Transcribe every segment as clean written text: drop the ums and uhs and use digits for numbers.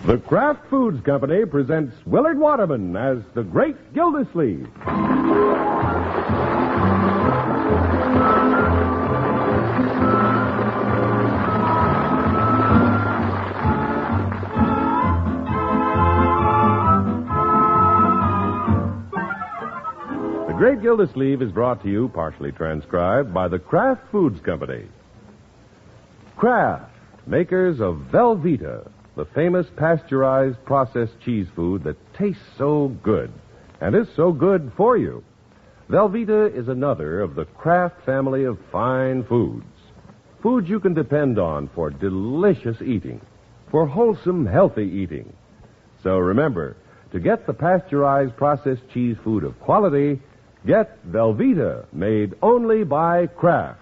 The Kraft Foods Company presents Willard Waterman as the Great Gildersleeve. The Great Gildersleeve is brought to you, partially transcribed, by the Kraft Foods Company. Kraft, makers of Velveeta, the famous pasteurized processed cheese food that tastes so good and is so good for you. Velveeta is another of the Kraft family of fine foods. Foods you can depend on for delicious eating, for wholesome, healthy eating. So remember, to get the pasteurized processed cheese food of quality, get Velveeta, made only by Kraft.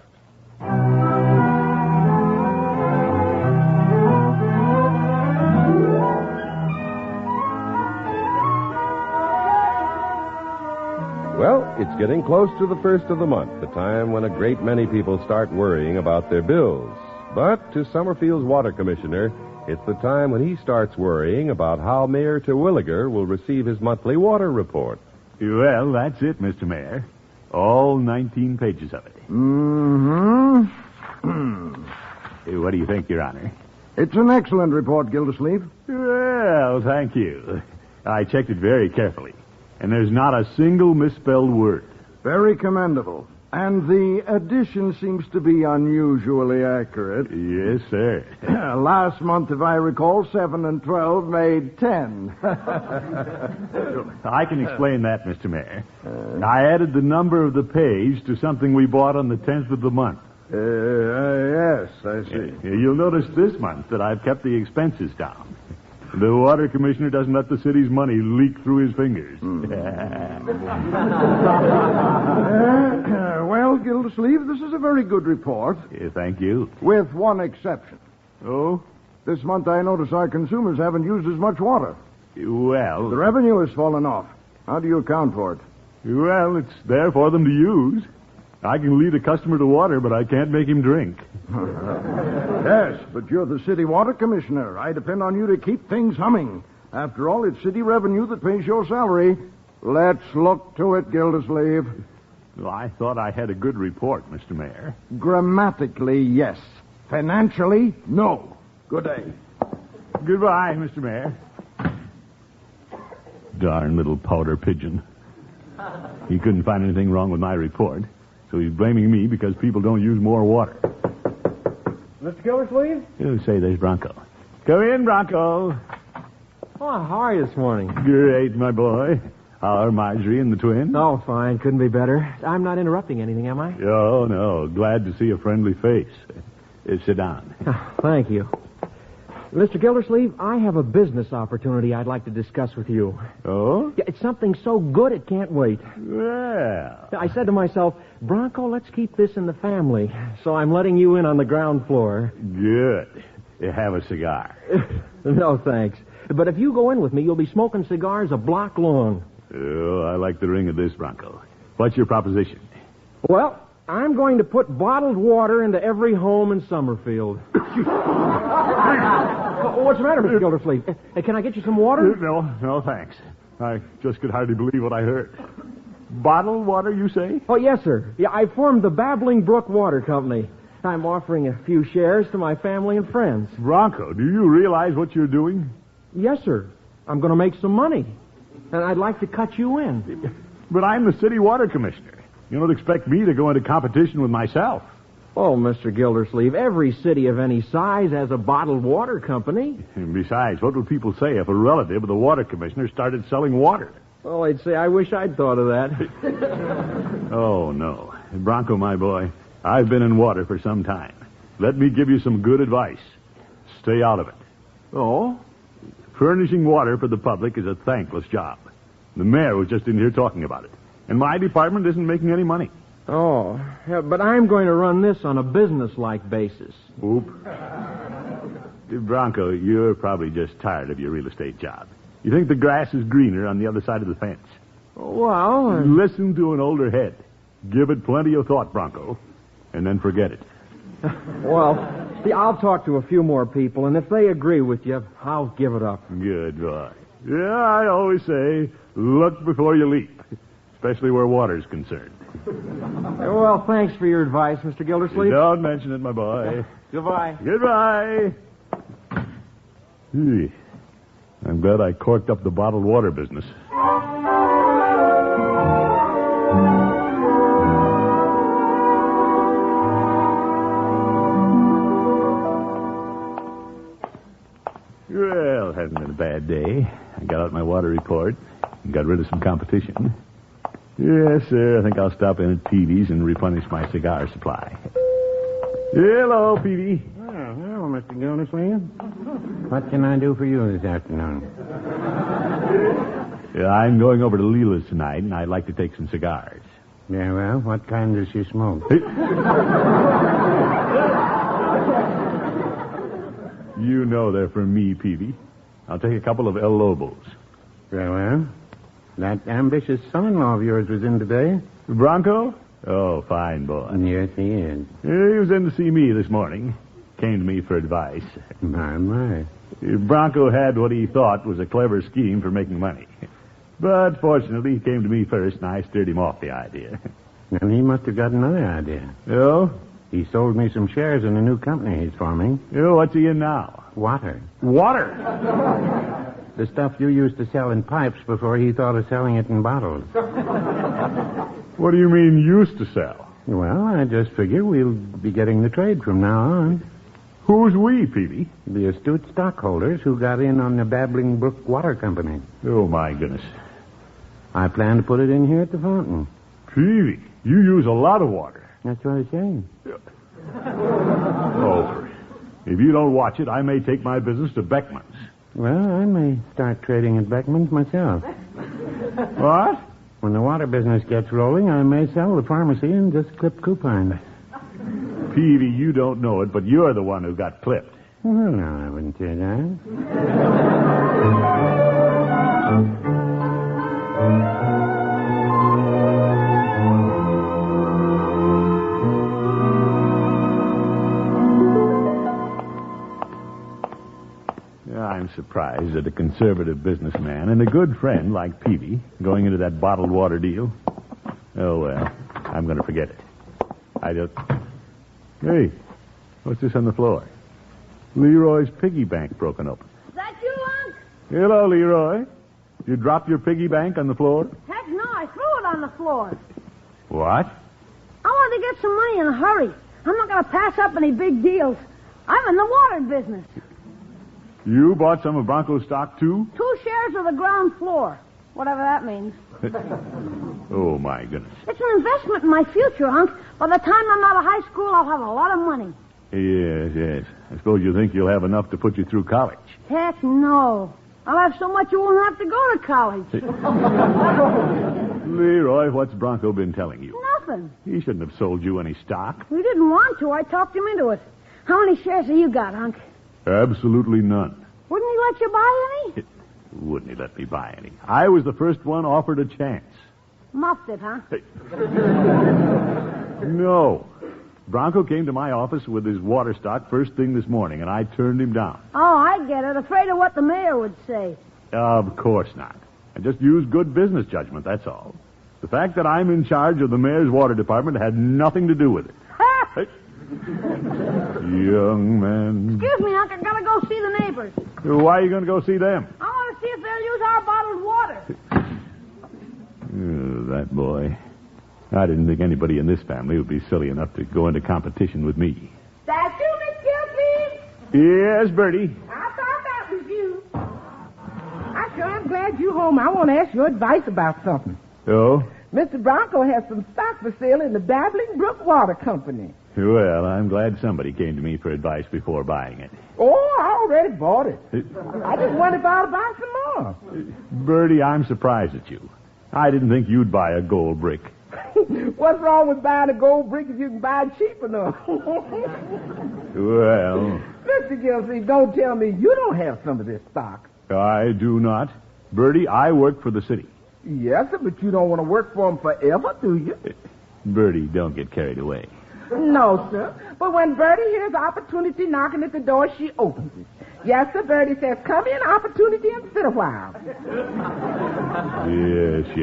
Well, it's getting close to the first of the month, the time when a great many people start worrying about their bills. But to Summerfield's water commissioner, it's the time when he starts worrying about how Mayor Terwilliger will receive his monthly water report. Well, that's it, Mr. Mayor. All 19 pages of it. What do you think, Your Honor? It's an excellent report, Gildersleeve. Well, thank you. I checked it very carefully, and there's not a single misspelled word. Very commendable. And the addition seems to be unusually accurate. Yes, sir. Last month, if I recall, 7 and 12 made 10. I can explain that, Mr. Mayor. I added the number of the page to something we bought on the 10th of the month. Yes, I see. You'll notice this month that I've kept the expenses down. The water commissioner doesn't let the city's money leak through his fingers. Well, Gildersleeve, this is a very good report. Thank you. With one exception. Oh? This month I notice our consumers haven't used as much water. Well... The revenue has fallen off. How do you account for it? Well, it's there for them to use. I can lead a customer to water, but I can't make him drink. Yes, but you're the city water commissioner. I depend on you to keep things humming. After all, it's city revenue that pays your salary. Let's look to it, Gildersleeve. Well, I thought I had a good report, Mr. Mayor. Grammatically, yes. Financially, no. Good day. Goodbye, Mr. Mayor. Darn little powder pigeon. He couldn't find anything wrong with my report, so he's blaming me because people don't use more water. Mr. Gildersleeve? You say there's Bronco. Come in, Bronco. Oh, how are you this morning? Great, my boy. How are Marjorie and the twins? Oh, fine. Couldn't be better. I'm not interrupting anything, am I? Oh, no. Glad to see a friendly face. Sit down. Oh, thank you. Mr. Gildersleeve, I have a business opportunity I'd like to discuss with you. Oh? Yeah, it's something so good it can't wait. Well. I said to myself, Bronco, let's keep this in the family. So I'm letting you in on the ground floor. Good. Have a cigar. No, thanks. But if you go in with me, you'll be smoking cigars a block long. Oh, I like the ring of this, Bronco. What's your proposition? Well, I'm going to put bottled water into every home in Summerfield. What's the matter, Mr. Gildersleeve? Hey, can I get you some water? No, thanks. I just could hardly believe what I heard. Bottled water, you say? Oh, yes, sir. Yeah, I formed the Babbling Brook Water Company. I'm offering a few shares to my family and friends. Bronco, do you realize what you're doing? Yes, sir. I'm going to make some money. And I'd like to cut you in. But I'm the city water commissioner. You don't expect me to go into competition with myself. Oh, Mr. Gildersleeve, every city of any size has a bottled water company. And besides, what would people say if a relative of the water commissioner started selling water? Well, they'd say, I wish I'd thought of that. Oh, no. Bronco, my boy, I've been in water for some time. Let me give you some good advice. Stay out of it. Oh? Furnishing water for the public is a thankless job. The mayor was just in here talking about it. And my department isn't making any money. Oh, yeah, but I'm going to run this on a business-like basis. Oop. Bronco, you're probably just tired of your real estate job. You think the grass is greener on the other side of the fence. Well... Listen to an older head. Give it plenty of thought, Bronco, and then forget it. Well, See, I'll talk to a few more people, and if they agree with you, I'll give it up. Good boy. Yeah, I always say, look before you leap, especially where water's concerned. Well, thanks for your advice, Mr. Gildersleeve. Don't mention it, my boy. Goodbye. Goodbye. Gee, I'm glad I corked up the bottled water business. Well, hasn't been a bad day. I got out my water report and got rid of some competition. Yes, sir. I think I'll stop in at Peavy's and replenish my cigar supply. Hello, Peavy. Oh, hello, Mr. Gildersleeve. What can I do for you this afternoon? I'm going over to Leela's tonight, and I'd like to take some cigars. Yeah, well, what kind does she smoke? You know they're for me, Peavy. I'll take a couple of El Lobos. Very well. That ambitious son-in-law of yours was in today? Bronco? Oh, fine boy. Yes, he is. He was in to see me this morning. Came to me for advice. My. Bronco had what he thought was a clever scheme for making money. But fortunately, he came to me first, and I steered him off the idea. And he must have got another idea. Oh? He sold me some shares in a new company he's forming. Oh, what's he in now? Water. Water? The stuff you used to sell in pipes before he thought of selling it in bottles. What do you mean, used to sell? Well, I just figure we'll be getting the trade from now on. Who's we, Peavy? The astute stockholders who got in on the Babbling Brook Water Company. Oh, my goodness. I plan to put it in here at the fountain. Peavy, you use a lot of water. That's what I say. Oh, if you don't watch it, I may take my business to Beckman's. Well, I may start trading at Beckman's myself. What? When the water business gets rolling, I may sell the pharmacy and just clip coupons. Peavy, you don't know it, but you're the one who got clipped. Well, no, I wouldn't say that. I'm surprised that a conservative businessman and a good friend like Peavy going into that bottled water deal. Oh, well, I'm going to forget it. I don't... Hey, what's this on the floor? Leroy's piggy bank broken open. Is that you, Unc? Hello, Leroy. You dropped your piggy bank on the floor? Heck no, I threw it on the floor. What? I wanted to get some money in a hurry. I'm not going to pass up any big deals. I'm in the water business. You bought some of Bronco's stock, too? 2 shares of the ground floor. Whatever that means. Oh, my goodness. It's an investment in my future, Unc. By the time I'm out of high school, I'll have a lot of money. Yes. I suppose you think you'll have enough to put you through college. Heck no. I'll have so much you won't have to go to college. Leroy, what's Bronco been telling you? Nothing. He shouldn't have sold you any stock. We didn't want to. I talked him into it. How many shares have you got, Unc? Absolutely none. Wouldn't he let you buy any? Wouldn't he let me buy any? I was the first one offered a chance. Muffed it, huh? Hey. No. Bronco came to my office with his water stock first thing this morning, and I turned him down. Oh, I get it. Afraid of what the mayor would say. Of course not. I just used good business judgment, that's all. The fact that I'm in charge of the mayor's water department had nothing to do with it. Hey. Young man. Excuse me, Unc. I gotta go see the neighbors. Why are you going to go see them? I want to see if they'll use our bottled water. Oh, that boy. I didn't think anybody in this family would be silly enough to go into competition with me. That you, Miss Gilsey? Yes, Bertie. I thought that was you. I sure am glad you're home. I want to ask your advice about something. Oh? Mr. Bronco has some stock for sale in the Babbling Brook Water Company. Well, I'm glad somebody came to me for advice before buying it. Oh, I already bought it. I just wondered if I'd buy some more. Bertie, I'm surprised at you. I didn't think you'd buy a gold brick. What's wrong with buying a gold brick if you can buy it cheap enough? Well... Mr. Gilsey, don't tell me you don't have some of this stock. I do not. Bertie, I work for the city. Yes, sir, but you don't want to work for them forever, do you? Bertie, don't get carried away. No, sir. But when Bertie hears opportunity knocking at the door, she opens it. Yes, sir, Bertie says, come in, opportunity, and sit a while. Yes.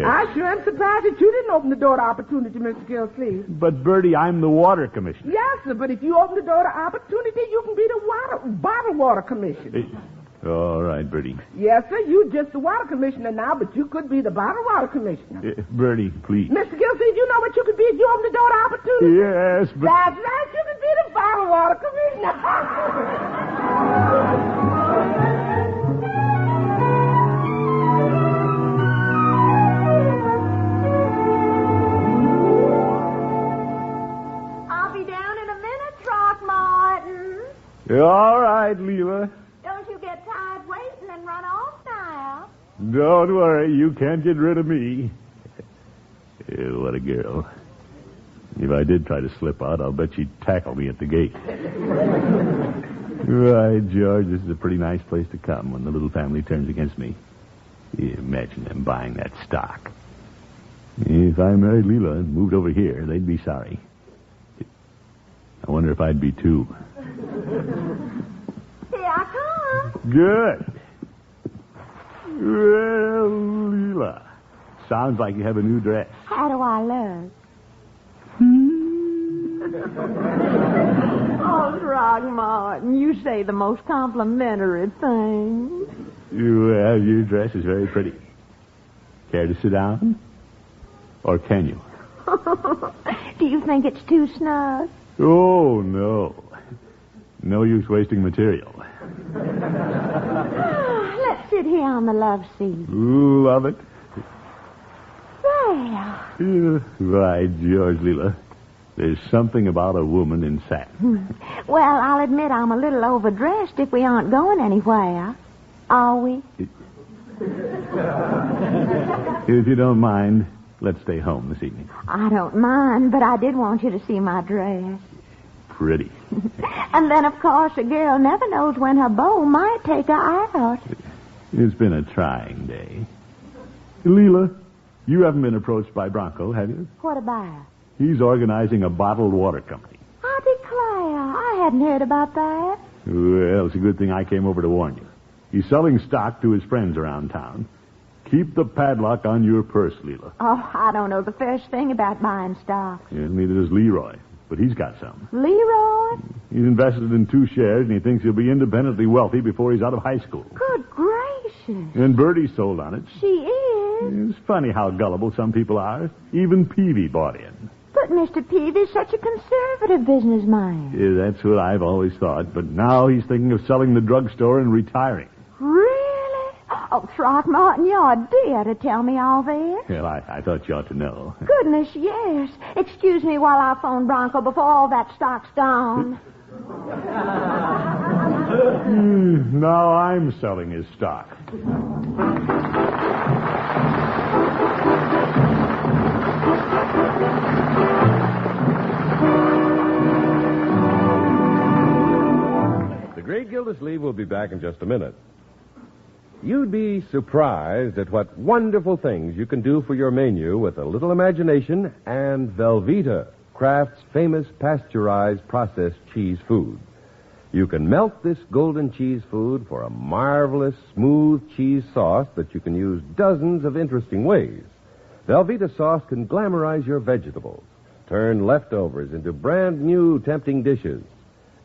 I sure am surprised that you didn't open the door to opportunity, Mr. Gilsleeve. But, Bertie, I'm the water commissioner. Yes, sir, but if you open the door to opportunity, you can be the bottled water commissioner. All right, Bertie. Yes, sir, you just the water commissioner now, but you could be the bottled water commissioner. Bertie, please. Mr. Gilsleeve, you know what you could be if you open the door to opportunity? Yes, but... That's right, you could be the bottled water commissioner. All right, Leela. Don't you get tired waiting and run off now. Don't worry, you can't get rid of me. What a girl. If I did try to slip out, I'll bet she'd tackle me at the gate. Right, George, this is a pretty nice place to come when the little family turns against me. Imagine them buying that stock. If I married Leela and moved over here, they'd be sorry. I wonder if I'd be too. Here I come. Good. Well, Leela, sounds like you have a new dress. How do I look? Oh, Throckmorton, you say the most complimentary things. Well, your dress is very pretty. Care to sit down? Or can you? Do you think it's too snug? Oh, no. No use wasting material. Let's sit here on the love seat. Ooh, love it. There. Right, George, Leela. There's something about a woman in satin. Well, I'll admit I'm a little overdressed if we aren't going anywhere. Are we? If you don't mind, let's stay home this evening. I don't mind, but I did want you to see my dress. Pretty. And then, of course, a girl never knows when her beau might take her out. It's been a trying day. Leela, you haven't been approached by Bronco, have you? What about? He's organizing a bottled water company. I declare, I hadn't heard about that. Well, it's a good thing I came over to warn you. He's selling stock to his friends around town. Keep the padlock on your purse, Leela. Oh, I don't know the first thing about buying stock. Yeah, neither does Leroy, but he's got some. Leroy? He's invested in 2 shares, and he thinks he'll be independently wealthy before he's out of high school. Good gracious. And Bertie sold on it. She is? It's funny how gullible some people are. Even Peavy bought in. But Mr. Peavy's such a conservative businessman. Yeah, that's what I've always thought, but now he's thinking of selling the drugstore and retiring. Really? Oh, Throckmorton, you're a dear to tell me all this. Well, I thought you ought to know. Goodness, yes. Excuse me while I phone Bronco before all that stock's gone. Now I'm selling his stock. The Great Gildersleeve will be back in just a minute. You'd be surprised at what wonderful things you can do for your menu with a little imagination and Velveeta, Kraft's famous pasteurized processed cheese food. You can melt this golden cheese food for a marvelous, smooth cheese sauce that you can use dozens of interesting ways. Velveeta sauce can glamorize your vegetables, turn leftovers into brand new tempting dishes,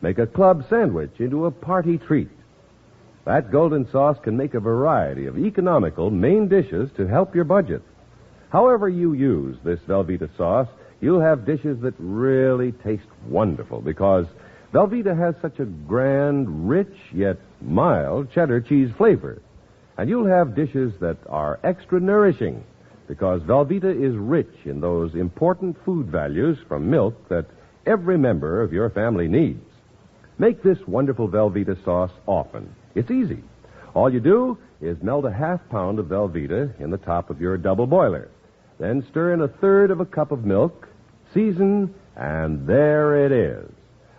make a club sandwich into a party treat. That golden sauce can make a variety of economical main dishes to help your budget. However you use this Velveeta sauce, you'll have dishes that really taste wonderful because Velveeta has such a grand, rich, yet mild cheddar cheese flavor. And you'll have dishes that are extra nourishing because Velveeta is rich in those important food values from milk that every member of your family needs. Make this wonderful Velveeta sauce often. It's easy. All you do is melt a ½ pound of Velveeta in the top of your double boiler. Then stir in 1/3 cup of milk, season, and there it is.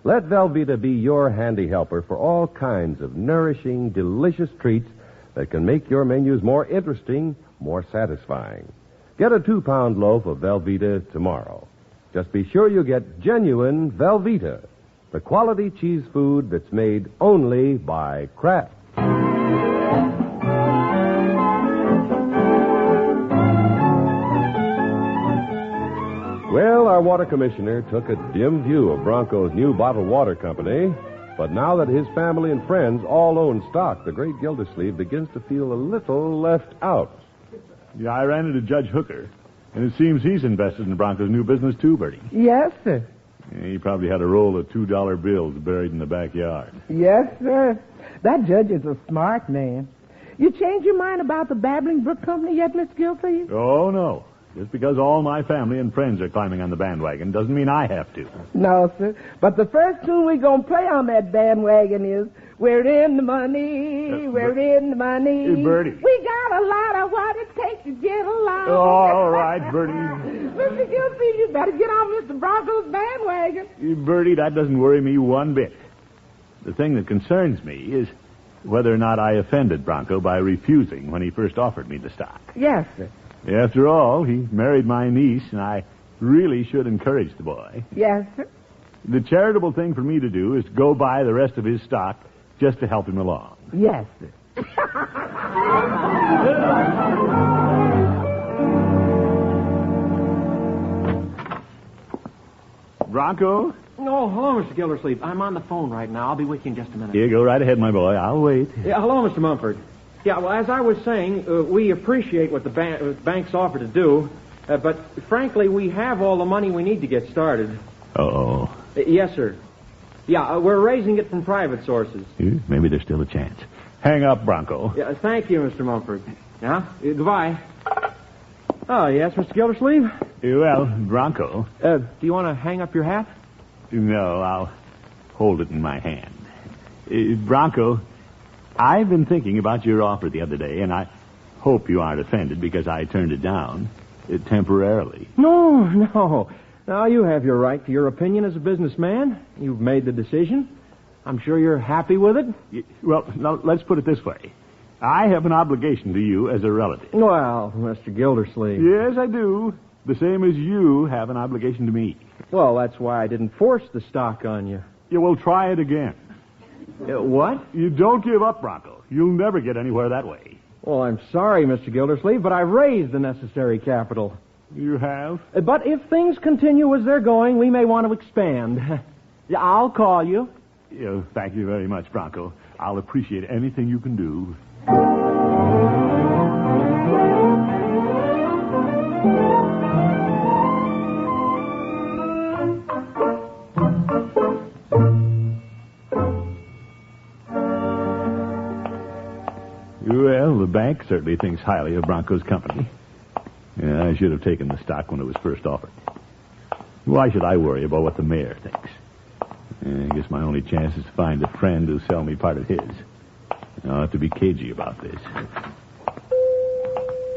Let Velveeta be your handy helper for all kinds of nourishing, delicious treats that can make your menus more interesting, more satisfying. Get a 2-pound loaf of Velveeta tomorrow. Just be sure you get genuine Velveeta, the quality cheese food that's made only by Kraft. Well, our water commissioner took a dim view of Bronco's new bottled water company, but now that his family and friends all own stock, the great Gildersleeve begins to feel a little left out. Yeah, I ran into Judge Hooker, and it seems he's invested in Bronco's new business too, Bertie. Yes, sir. Yeah, he probably had a roll of $2 bills buried in the backyard. Yes, sir. That judge is a smart man. You changed your mind about the Babbling Brook Company yet, Miss Gilsey? Oh, no. Just because all my family and friends are climbing on the bandwagon doesn't mean I have to. No, sir. But the first tune we're going to play on that bandwagon is We're in the Money, we're in the money. Bertie. We got a lot of what it takes to get along. All right, Bertie. Mr. Gilsey, you better get on Mr. Bronco's bandwagon. Bertie, that doesn't worry me one bit. The thing that concerns me is whether or not I offended Bronco by refusing when he first offered me the stock. Yes, sir. After all, he married my niece, and I really should encourage the boy. Yes, sir. The charitable thing for me to do is to go buy the rest of his stock just to help him along. Yes, sir. Bronco? Oh, hello, Mr. Gildersleeve. I'm on the phone right now. I'll be with you in just a minute. Here, go right ahead, my boy. I'll wait. Yeah, hello, Mr. Mumford. Yeah, well, as I was saying, we appreciate what the bank's offer to do, but frankly, we have all the money we need to get started. Uh-oh. Yes, sir. Yeah, we're raising it from private sources. Maybe there's still a chance. Hang up, Bronco. Yeah, thank you, Mr. Mumford. Yeah, goodbye. Oh, yes, Mr. Gildersleeve? Well, Bronco. Do you want to hang up your hat? No, I'll hold it in my hand. Bronco, I've been thinking about your offer the other day, and I hope you aren't offended because I turned it down temporarily. No. Now, you have your right to your opinion as a businessman. You've made the decision. I'm sure you're happy with it. Well, now, let's put it this way. I have an obligation to you as a relative. Well, Mr. Gildersleeve. Yes, I do. The same as you have an obligation to me. Well, that's why I didn't force the stock on you. You will try it again. What? You don't give up, Bronco. You'll never get anywhere that way. Well, I'm sorry, Mr. Gildersleeve, but I've raised the necessary capital. You have? But if things continue as they're going, we may want to expand. Yeah, I'll call you. Thank you very much, Bronco. I'll appreciate anything you can do. Well, the bank certainly thinks highly of Bronco's company. Yeah, I should have taken the stock when it was first offered. Why should I worry about what the mayor thinks? I guess my only chance is to find a friend who'll sell me part of his. I'll have to be cagey about this.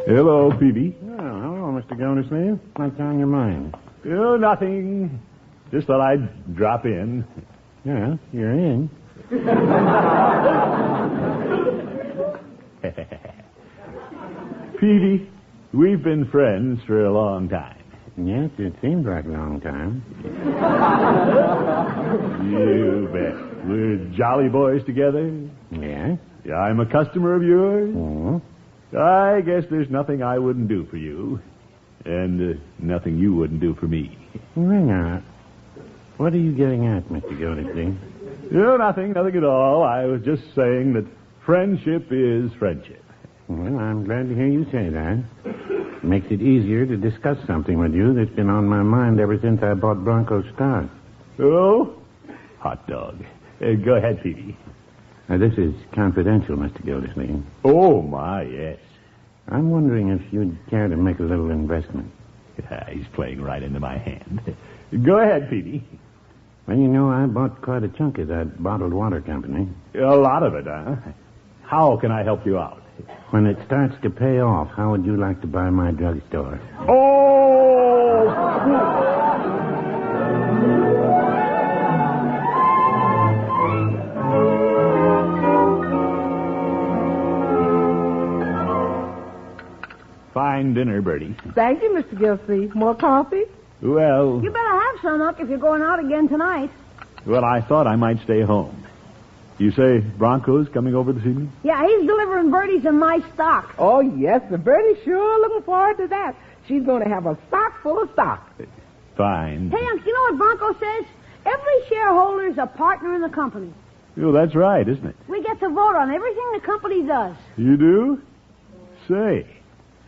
Hello, Peavy. Oh, hello, Mr. Gildersleeve. What's on your mind? Oh, nothing. Just thought I'd drop in. Yeah, you're in. Peavy, we've been friends for a long time. Yes, it seems like a long time. You bet. We're jolly boys together. Yes? I'm a customer of yours. Oh. I guess there's nothing I wouldn't do for you. And nothing you wouldn't do for me. Why not? What are you getting at, Mr. Gildersleeve? Nothing at all. I was just saying that friendship is friendship. Well, I'm glad to hear you say that. Makes it easier to discuss something with you that's been on my mind ever since I bought Bronco's stock. Oh? Hot dog. Go ahead, Peavy. This is confidential, Mr. Gildersleeve. Oh, my, yes. I'm wondering if you'd care to make a little investment. He's playing right into my hand. Go ahead, Peavy. Well, you know, I bought quite a chunk of that bottled water company. A lot of it, huh? How can I help you out? When it starts to pay off, how would you like to buy my drugstore? Oh! Fine dinner, Bertie. Thank you, Mr. Gilsey. More coffee? Well... You better have some, Unc, if you're going out again tonight. Well, I thought I might stay home. You say Bronco's coming over this evening? Yeah, he's delivering Bertie's and my stock. Oh, yes, and Bertie's sure looking forward to that. She's going to have a stock full of stock. Fine. Hey, Unc, you know what Bronco says? Every shareholder's a partner in the company. Oh, that's right, isn't it? We get to vote on everything the company does. You do? Say,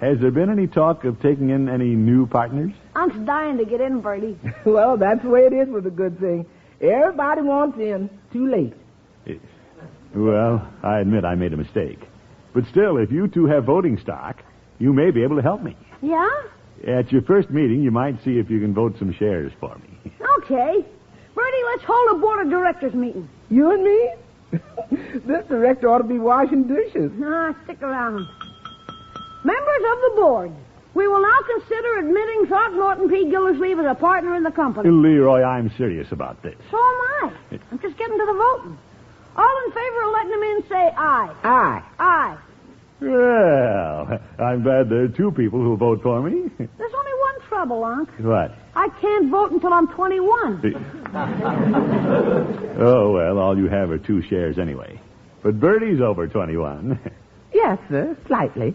has there been any talk of taking in any new partners? Unc's dying to get in, Bertie. Well, that's the way it is with a good thing. Everybody wants in. Too late. Well, I admit I made a mistake. But still, if you two have voting stock, you may be able to help me. Yeah? At your first meeting, you might see if you can vote some shares for me. Okay. Bertie, let's hold a board of directors meeting. You and me? This director ought to be washing dishes. Nah, stick around. Members of the board, we will now consider admitting Throckmorton P. Gildersleeve as a partner in the company. Leroy, I'm serious about this. So am I. I'm just getting to the voting. All in favor of letting him in, say aye. Aye. Aye. Well, I'm glad there are two people who vote for me. There's only one trouble, Unc. What? I can't vote until I'm 21. Oh, well, all you have are 2 shares anyway. But Bertie's over 21. Yes, sir, slightly.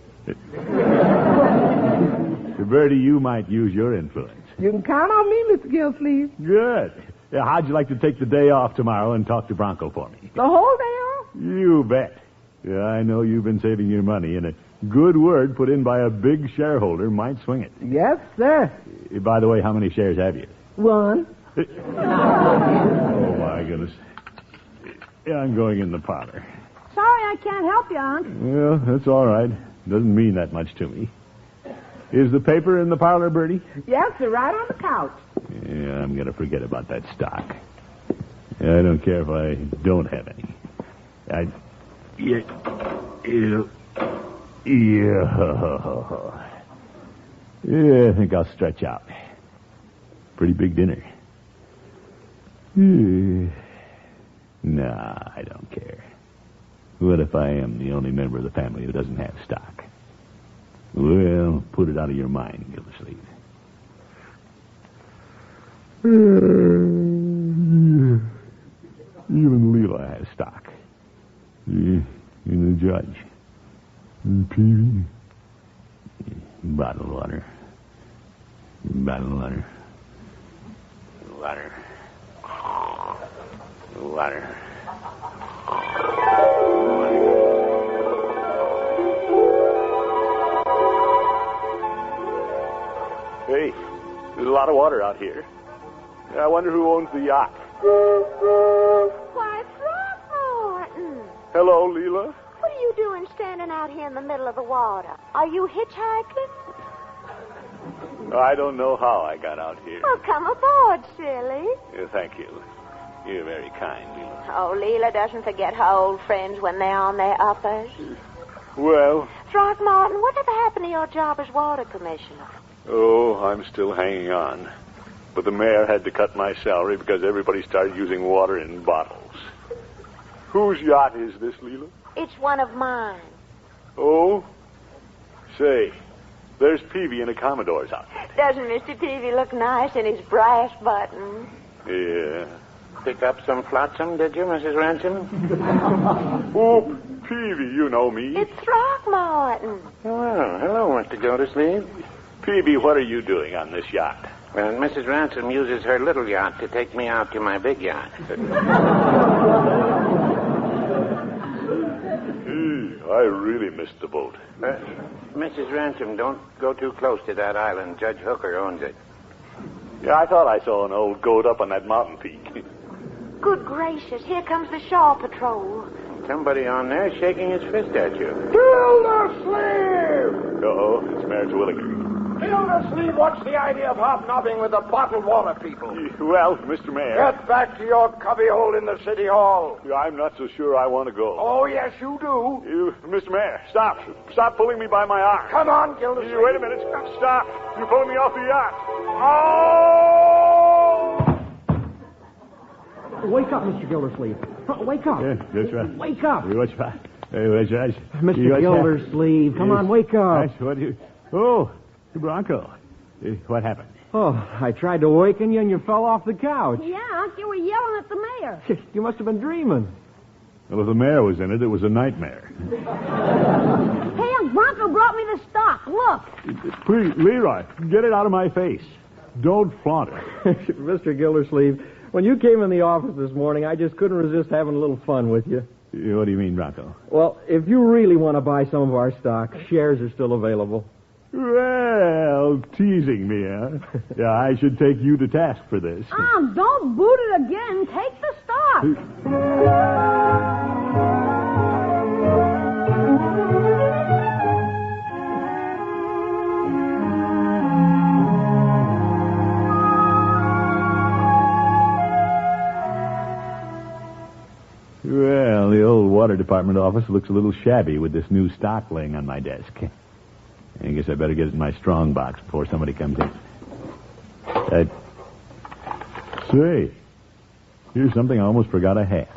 Bertie, you might use your influence. You can count on me, Mr. Gilsleeve. Good. How'd you like to take the day off tomorrow and talk to Bronco for me? The whole day off? You bet. Yeah, I know you've been saving your money, and a good word put in by a big shareholder might swing it. Yes, sir. By the way, how many shares have you? 1. Oh, my goodness. Yeah, I'm going in the parlor. Sorry I can't help you, Unc. Well, that's all right. Doesn't mean that much to me. Is the paper in the parlor, Bertie? Yes, sir, right on the couch. Yeah, I'm going to forget about that stock. I don't care if I don't have any. Yeah, I think I'll stretch out. Pretty big dinner. Nah, I don't care. What if I am the only member of the family who doesn't have stock? Well, put it out of your mind, Gildersleeve. Even Leela has stock. You're the judge. Peavy. Bottled water. Bottled water. Water. Water. Hey, there's a lot of water out here. I wonder who owns the yacht. Why, Throckmorton. Hello, Leela. What are you doing standing out here in the middle of the water? Are you hitchhiking? I don't know how I got out here. Well, come aboard, silly. Thank you. You're very kind, Leela. Oh, Leela doesn't forget her old friends when they're on their uppers. Well, Throckmorton, whatever happened to your job as water commissioner? oh, I'm still hanging on. But the mayor had to cut my salary because everybody started using water in bottles. Whose yacht is this, Leela? It's one of mine. Oh? Say, there's Peavy in a Commodore's outfit. Doesn't Mr. Peavy look nice in his brass buttons? Yeah. Pick up some flotsam, did you, Mrs. Ransom? Oh, Peavy, you know me. It's Throckmorton. Well, hello, Mr. Gildersleeve. Peavy, what are you doing on this yacht? Well, Mrs. Ransom uses her little yacht to take me out to my big yacht. I really missed the boat. Mrs. Ransom, don't go too close to that island. Judge Hooker owns it. Yeah, I thought I saw an old goat up on that mountain peak. Good gracious, here comes the Shaw Patrol. Somebody on there shaking his fist at you. Gildersleeve! Uh-oh, it's Mayor Terwilliger. Gildersleeve, what's the idea of hobnobbing with the bottled water people? Well, Mr. Mayor, Get back to your cubbyhole in the city hall. I'm not so sure I want to go. Oh, yes, you do. Mr. Mayor, stop. Stop pulling me by my arm. Come on, Gildersleeve. Wait a minute. Stop. You're pulling me off the yacht. Oh! Wake up, Mr. Gildersleeve. Wake up. Yeah, that's right. Wake up. What's right? What's right? Mr. Gildersleeve, come on, wake up. What do you... Oh, Bronco. What happened? Oh, I tried to waken you and you fell off the couch. Yeah, you were yelling at the mayor. You must have been dreaming. Well, if the mayor was in it, it was a nightmare. Hey, Unc Bronco brought me the stock. Look. Please, Leroy, get it out of my face. Don't flaunt it. Mr. Gildersleeve, when you came in the office this morning, I just couldn't resist having a little fun with you. What do you mean, Bronco? Well, if you really want to buy some of our stock, shares are still available. Well, teasing me, huh? Yeah, I should take you to task for this. Don't boot it again. Take the stock. Well, the old water department office looks a little shabby with this new stock laying on my desk. I guess I better get it in my strong box before somebody comes in. Say, here's something I almost forgot I had.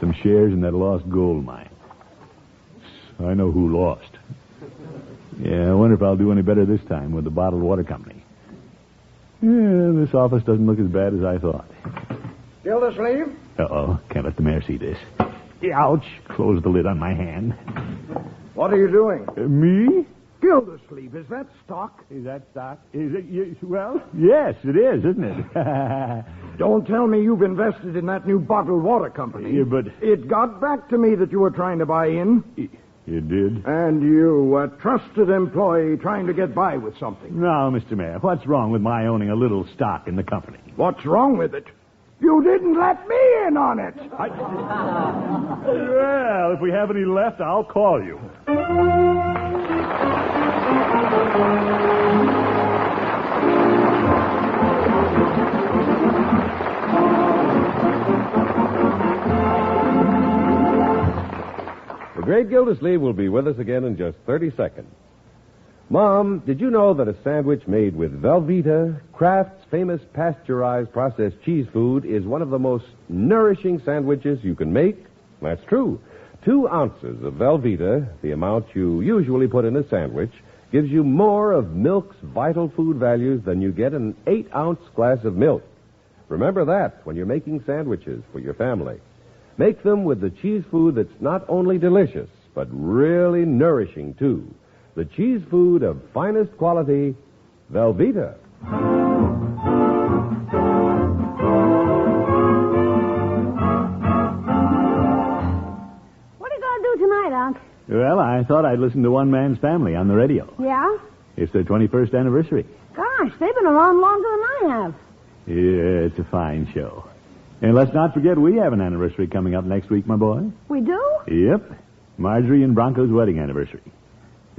Some shares in that lost gold mine. I know who lost. Yeah, I wonder if I'll do any better this time with the bottled water company. Yeah, this office doesn't look as bad as I thought. Gildersleeve? Uh-oh, can't let the mayor see this. Ouch, close the lid on my hand. What are you doing? Me? Gildersleeve, is that stock? Is that stock? Is it? Well, yes, it is, isn't it? Don't tell me you've invested in that new bottled water company. Yeah, but... It got back to me that you were trying to buy in. You did? And you, a trusted employee trying to get by with something. Now, Mr. Mayor, what's wrong with my owning a little stock in the company? What's wrong with it? You didn't let me in on it. Well, if we have any left, I'll call you. The great Gildersleeve will be with us again in just 30 seconds. Mom, did you know that a sandwich made with Velveeta, Kraft's famous pasteurized processed cheese food, is one of the most nourishing sandwiches you can make? That's true. 2 ounces of Velveeta, the amount you usually put in a sandwich, gives you more of milk's vital food values than you get in an 8-ounce glass of milk. Remember that when you're making sandwiches for your family. Make them with the cheese food that's not only delicious, but really nourishing, too. The cheese food of finest quality, Velveeta. What are you going to do tonight, Unc? Well, I thought I'd listen to One Man's Family on the radio. Yeah? It's their 21st anniversary. Gosh, they've been around longer than I have. Yeah, it's a fine show. And let's not forget we have an anniversary coming up next week, my boy. We do? Yep. Marjorie and Bronco's wedding anniversary.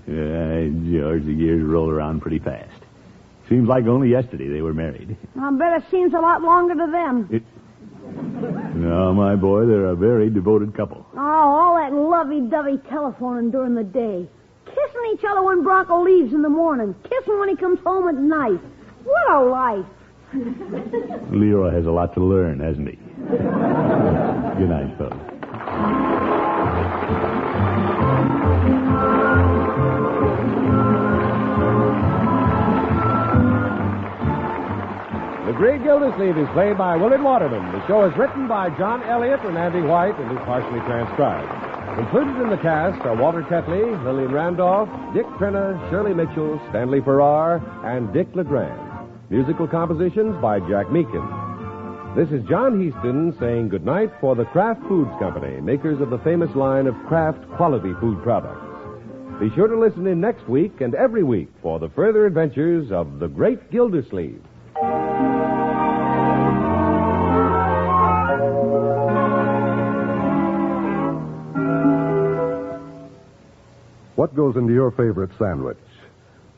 George, the years roll around pretty fast. Seems like only yesterday they were married. I bet it seems a lot longer to them. No, my boy, they're a very devoted couple. Oh, all that lovey-dovey telephoning during the day. Kissing each other when Bronco leaves in the morning. Kissing when he comes home at night. What a life. Leroy has a lot to learn, hasn't he? Good night, folks. The Great Gildersleeve is played by Willard Waterman. The show is written by John Elliott and Andy White and is partially transcribed. Included in the cast are Walter Tetley, Lillian Randolph, Dick Crenna, Shirley Mitchell, Stanley Farrar, and Dick LeGrand. Musical compositions by Jack Meakin. This is John Heaston saying goodnight for the Kraft Foods Company, makers of the famous line of Kraft quality food products. Be sure to listen in next week and every week for the further adventures of the Great Gildersleeve. What goes into your favorite sandwich?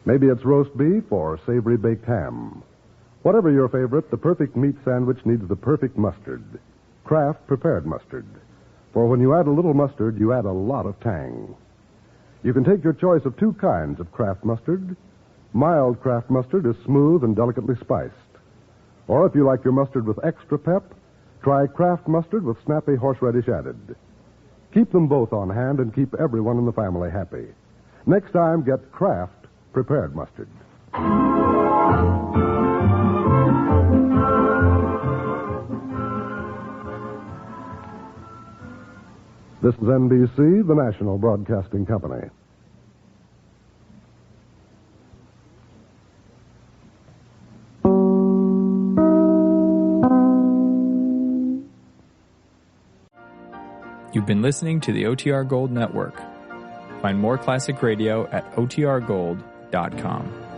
Maybe it's roast beef or savory baked ham. Whatever your favorite, the perfect meat sandwich needs the perfect mustard. Kraft prepared mustard. For when you add a little mustard, you add a lot of tang. You can take your choice of 2 kinds of Kraft mustard. Mild Kraft mustard is smooth and delicately spiced. Or if you like your mustard with extra pep, try Kraft mustard with snappy horseradish added. Keep them both on hand and keep everyone in the family happy. Next time, get Kraft prepared mustard. This is NBC, the national broadcasting company. You've been listening to the OTR Gold Network. Find more classic radio at otrgold.com.